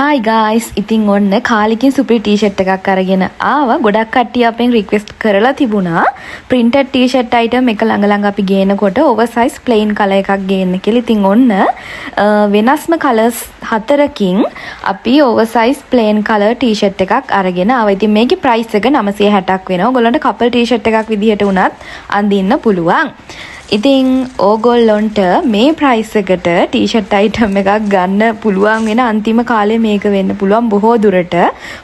Hi guys, ඉතින් ඔන්න කාලිකින් සුපිරි ටී-ෂර්ට් එකක් අරගෙන ආවා. ගොඩක් කට්ටිය අපෙන් රික්වෙස්ට් කරලා තිබුණා printed ටී-ෂර්ට් item එක ළඟ අපි ගේනකොට oversize plain color එකක් ගේන්න කියලා. ඉතින් ඔන්න වෙනස්ම colors 4කින් අපි oversize plain color ටී-ෂර්ට් එකක් අරගෙන ආවා. ඉතින් මේකේ price එක 960ක් වෙනවා. ඔයගොල්ලන්ට couple ටී-ෂර්ට් එකක් විදිහට උනත් අඳින්න පුළුවන්. ඉතින් ඕගොල්ලොන්ට මේ ප්‍රයිස් එකට ටී-ෂර්ට් අයිටම් එකක් ගන්න පුළුවන් වෙන අන්තිම කාලේ මේක වෙන්න පුළුවන් බොහෝ දුරට.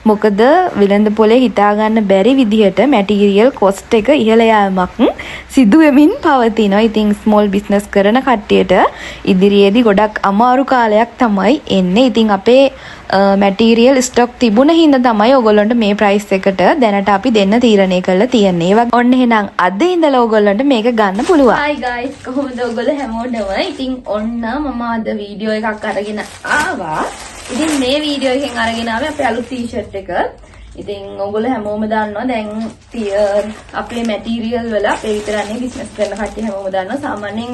මොකද විලඳ පොලේ හිතා ගන්න බැරි විදිහට මැටීරියල් කොස්ට් එක ඉහළ යාමක් සිදු වෙමින් පවතිනවා. ඉතින් ස්මෝල් බිස්නස් කරන කට්ටියට ඉදිරියේදී ගොඩක් අමාරු කාලයක් තමයි එන්නේ. ඉතින් අපේ මැටීරියල් ස්ටොක් තිබුණ හින්දා තමයි ඔයගොල්ලන්ට මේ ප්‍රයිස් එකට දැනට අපි දෙන්න තීරණය කරලා තියෙන්නේ. ඒ වගේ ඔන්න එහෙනම් අද ඉඳලා ඔයගොල්ලන්ට මේක ගන්න පුළුවන්. Hi guys, කොහොමද ඔයගොල්ලෝ හැමෝටම? ඉතින් ඔන්න මම අද වීඩියෝ එකක් අරගෙන ආවා. ඉතින් මේ වීඩියෝ එකෙන් අරගෙන ආවේ අපේ අලුත් ටී-ෂර්ට් එක. ඉතින් ඔයගොල්ලෝ හැමෝම දන්නවා දැන් අපේ මැටීරියල් වල අපේ විතරන්නේ බිස්නස් කරන කට්ටිය හැමෝම දන්නවා සාමාන්‍යයෙන්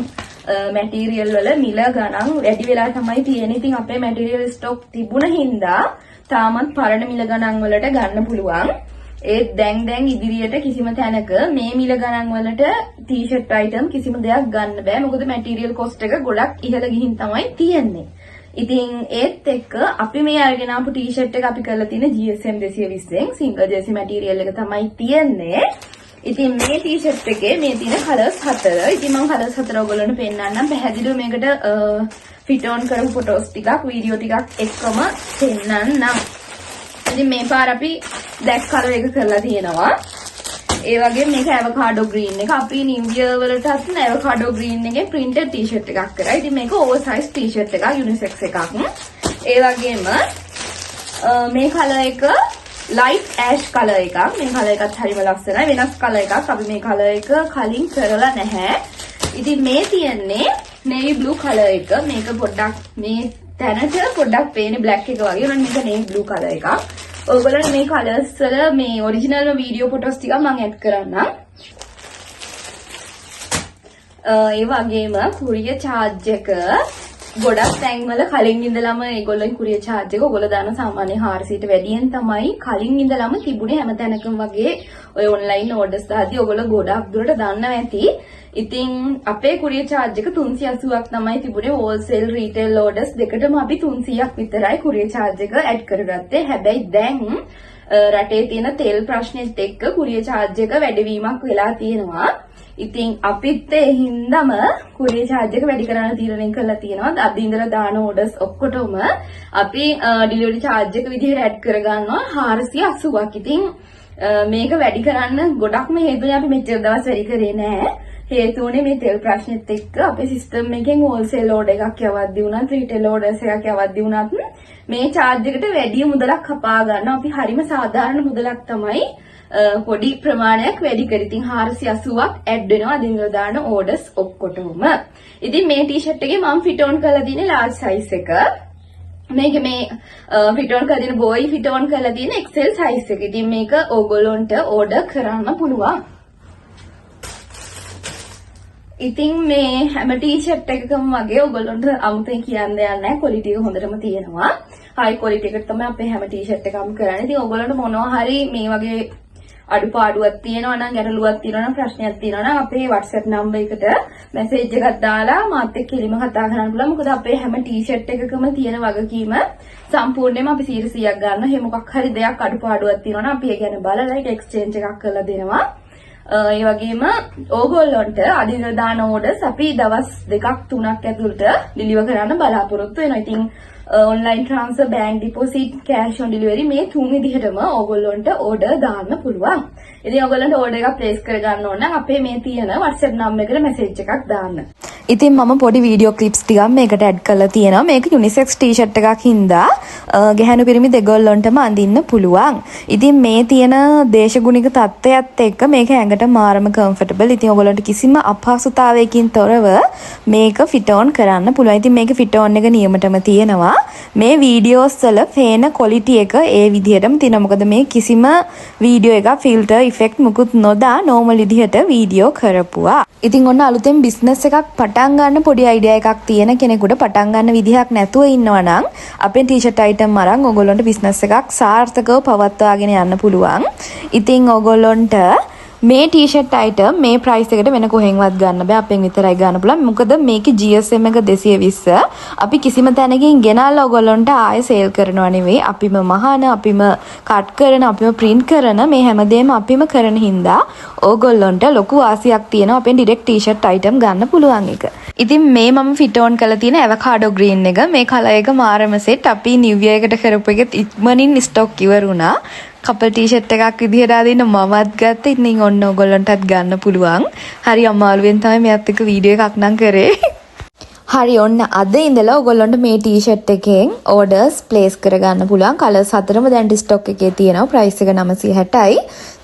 මැටීරියල් වල මිල ගණන් වැඩි වෙලා තමයි තියෙන්නේ. ඉතින් අපේ මැටීරියල් ස්ටොක් තිබුණ හින්දා තාමත් පරණ මිල ගණන් වලට ගන්න පුළුවන්. ඒත් දැන් ඉදිරියට කිසිම තැනක මේ මිල ගණන් වලට ටී-ෂර්ට් අයිටම් කිසිම දෙයක් ගන්න බෑ. මොකද මැටීරියල් කොස්ට් එක ගොඩක් ඉහළ ගිහින් තමයි තියෙන්නේ. ඉතින් ඒත් එක්ක අපි මේ අරගෙන ආපු ටී-ෂර්ට් එක අපි කරලා තියෙන GSM 220න් සිංගල් ජර්සි මැටීරියල් එක තමයි තියෙන්නේ. ඉතින් මේ ටී-ෂර්ට් එකේ මේ තියෙන කලර්ස් 4. ඉතින් මම කලර්ස් 4 ඔයගොල්ලන්ට පෙන්නන්නම්. පැහැදිලිව මේකට ෆිට ඔන් කරපු ෆොටෝස් ටිකක් වීඩියෝ ටිකක් එක්කම පෙන්නන්නම්. ඉතින් මේ පාර අපි බ්ලැක් කලර් එක කරලා තියෙනවා. ඒ වගේම මේක ඇවෝකාඩෝ ග්‍රීන් එක. අපි නිව් ඉයර් වලටත් ඇවෝකාඩෝ ග්‍රීන් එකේ printed ටී-ෂර්ට් එකක් කරා. ඉතින් මේක ඕවර්සයිස් ටී-ෂර්ට් එකක් යුනිසෙක්ස් එකක්. ඒ වගේම මේ කලර් එක light ash color එකක්. මේ කලර් එකත් හරිම ලස්සනයි. වෙනස් කලර් එකක්. අපි මේ කලර් එක කලින් කරලා නැහැ. ඉතින් මේ තියෙන්නේ navy blue color එක. මේක පොඩ්ඩක් මේ තැනට පොඩ්ඩක් පේන්නේ black එක වගේ. උනන් මේක navy blue color එකක්. ඔයගොල්ලෝ මේ කලර්ස් වල මේ ඔරිජිනල්ම වීඩියෝ ෆොටෝස් ටික මම ඇඩ් කරන්නම්. ඒ වගේම කුරියර් charge එක ගොඩක් තැන්වල කලින් ඉඳලම ඒගොල්ලෝගේ කුරියර් charge එක ඔයගොල්ලෝ දාන සාමාන්‍ය 400ට වැඩියෙන් තමයි කලින් ඉඳලම තිබුණේ හැම තැනකම වගේ ඔය ඔන්ලයින් ඕඩර්ස් දාද්දී ඔයගොල්ලෝ ගොඩක් දුරට දන්නවා ඇති. ඉතින් අපේ කුරියර් charge එක 380ක් තමයි තිබුණේ. wholesale retail orders දෙකටම අපි 300ක් විතරයි කුරියර් charge එක ඇඩ් කරගත්තේ. හැබැයි දැන් රටේ තියෙන තෙල් ප්‍රශ්නෙත් එක්ක කුරියර් charge එක වැඩිවීමක් වෙලා තියෙනවා. ඉතින් අපිත් ඒ හින්දාම කුරියර් charge එක වැඩි කරන්න තීරණය කරලා තියෙනවා. අද ඉඳලා දාන orders ඔක්කොටම අපි delivery charge එක විදිහට ඇඩ් කරගන්නවා 480ක්. ඉතින් මේක වැඩි කරන්න ගොඩක්ම හේතුනේ අපි මෙච්චර දවස් වැඩි කරේ නෑ. හේතුනේ මේ තෙල් ප්‍රශ්නෙත් එක්ක අපේ සිස්ටම් එකෙන් wholesale order එකක් යවද්දී වුණත් retail orders එකක් යවද්දී වුණත් මේ charge එකට වැඩි මුදලක් කපා ගන්නවා. අපි හරිම සාධාරණ මුදලක් තමයි පොඩි ප්‍රමාණයක් වැඩි කර. ඉතින් 480ක් ඇඩ් වෙනවා අදින් දාන orders ඔක්කොටම. ඉතින් මේ ටී-ෂර්ට් එකේ මම ෆිට ඔන් කරලා තියෙන්නේ large size එක. මේක මේ ෆිට ඔන් කරලා තියෙන boy ෆිට ඔන් කරලා තියෙන XL size එක. ඉතින් මේක ඕගොල්ලොන්ට order කරන්න පුළුවන්. ඉතින් මේ හැම ටී-ෂර්ට් එකකම වගේ ඔයගොල්ලන්ට අමුතෙන් කියන්න දෙයක් නැහැ. ක්වොලිටි එක හොඳටම තියෙනවා. හයි ක්වොලිටි එකට තමයි අපේ හැම ටී-ෂර්ට් එකක්ම කරන්නේ. ඉතින් ඔයගොල්ලන්ට මොනවා හරි මේ වගේ අඩුපාඩුවක් තියෙනවා නම් ගැටලුවක් තියෙනවා නම් ප්‍රශ්නයක් තියෙනවා නම් අපේ WhatsApp number එකට message එකක් දාලා මාත් එක්ක කෙලිම කතා කරන්න පුළුවන්. මොකද අපේ හැම ටී-ෂර්ට් එකකම තියෙන වගකීම සම්පූර්ණයෙන්ම අපි 100ක් ගන්නවා. එහෙම මොකක් හරි දෙයක් අඩුපාඩුවක් තියෙනවා නම් අපි ඒ ගැන බලලා ඒක exchange එකක් කරලා දෙනවා. ඒ වගේම ඕගොල්ලොන්ට අදින දාන orders අපි දවස් 2-3ක් ඇතුළත deliver කරන්න බලාපොරොත්තු වෙනවා. ඉතින් online transfer, bank deposit, cash on delivery මේ තුන් විදිහටම ඕගොල්ලොන්ට order දාන්න පුළුවන්. ඉතින් ඕගොල්ලන්ට order එකක් place කරගන්න ඕන නම් අපේ මේ තියෙන WhatsApp number එකට message එකක් දාන්න. ඉතින් මම පොඩි වීඩියෝ ක්ලිප්ස් ටිකක් මේකට ඇඩ් කරලා තියෙනවා. මේක යුනිසෙක්ස් ටී-ෂර්ට් එකක් හින්දා ගැහැණු පිරිමි දෙගොල්ලොන්ටම අඳින්න පුළුවන්. ඉතින් මේ තියෙන දේශගුණික තත්ත්වයත් එක්ක මේක ඇඟට මාරම කම්ෆර්ටබල්. ඉතින් ඔයගොල්ලන්ට කිසිම අපහසුතාවයකින් තොරව මේක ෆිට ඔන් කරන්න පුළුවන්. ඉතින් මේක ෆිට ඔන් එක නියමටම තියෙනවා. මේ වීඩියෝස් වල පේන ක්වොලිටි එක ඒ විදිහටම තියෙනවා. මොකද මේ කිසිම වීඩියෝ එකක් ෆිල්ටර් ඉෆෙක්ට් මුකුත් නොදා නෝමල් විදිහට වීඩියෝ කරපුවා. ඉතින් ඔන්න අලුතෙන් බිස්නස් එකක් පටන් ගන්න පොඩි අයිඩියා එකක් තියෙන කෙනෙකුට පටන් ගන්න විදිහක් නැතුව ඉන්නවා නම් අපේ ටී-ෂර්ට් අයිටම් item අරන් ඔයගොල්ලන්ට business එකක් සාර්ථකව පවත්වාගෙන යන්න පුළුවන්. ඉතින් ඔයගොල්ලන්ට මේ ටී-ෂර්ට් item මේ price එකට වෙන කොහෙන්වත් ගන්න බෑ. අපෙන් විතරයි ගන්න පුළුවන්. මොකද මේකේ GSM එක 220. අපි කිසිම තැනකින් ගෙනල්ලා ඔයගොල්ලන්ට ආයෙ sale කරනවා නෙවෙයි. අපිම මහාන, අපිම cut කරන, අපිම print කරන මේ හැමදේම අපිම කරන හින්දා ඕගොල්ලොන්ට ලොකු වාසියක් තියෙනවා අපෙන් direct t-shirt item ගන්න පුළුවන් එක. ඉතින් මේ මම fit on කරලා තියෙන avocado green එක මේ colour එක මාරම set අපි new year එකට කරපු එක ඉක්මනින් stock ඉවරුණා. couple t-shirt එකක් විදිහට ආදින්න මමත් ගත්තා. ඉතින් ඔන්න ඕගොල්ලන්ටත් ගන්න පුළුවන්. හරි අමාරුවෙන් තමයි මෙයත් එක්ක වීඩියෝ එකක් නම් කරේ. හරි ඔන්න අද ඉඳලා ඔයගොල්ලන්ට මේ ටී-ෂර්ට් එකෙන් orders place කරගන්න පුළුවන්. කලර්ස් හතරම දැන් stock එකේ තියෙනවා. price එක 960යි.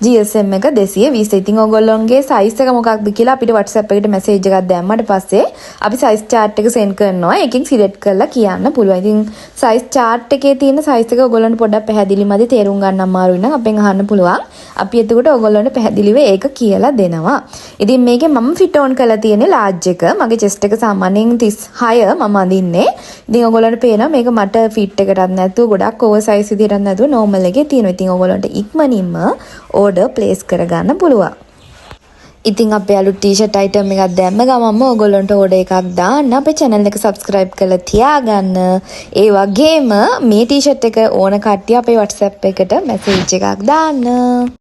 GSM එක 220. ඉතින් ඔයගොල්ලන්ගේ size එක මොකක්ද කියලා අපිට WhatsApp එකට message එකක් දැම්මට පස්සේ අපි size chart එක send කරනවා. ඒකෙන් select කරලා කියන්න පුළුවන්. ඉතින් size chart එකේ තියෙන size එක ඔයගොල්ලන්ට පොඩ්ඩක් පැහැදිලිමදි තේරුම් ගන්න අමාරුයි නම් අපෙන් අහන්න පුළුවන්. අපි එතකොට ඔයගොල්ලන්ට පැහැදිලිව ඒක කියලා දෙනවා. ඉතින් මේකේ මම fit on කරලා තියෙන්නේ large එක. මගේ chest එක සාමාන්‍යයෙන් 36 මම අඳින්නේ. ඉතින් ඔයගොල්ලන්ට පේනවා මේක මට fit එකටත් නැතුව ගොඩක් oversize විදිහටත් නැතුව normal එකේ තියෙනවා. ඉතින් ඔයගොල්ලන්ට ඉක්මනින්ම order place කරගන්න පුළුවන්. ඉතින් අපේ අලුත් t-shirt item එකක් දැම්ම ගමන්ම ඔයගොල්ලන්ට order එකක් දාන්න අපේ channel එක subscribe කරලා තියාගන්න. ඒ වගේම මේ t-shirt එක ඕන කට්ටිය අපේ WhatsApp එකට message එකක් දාන්න.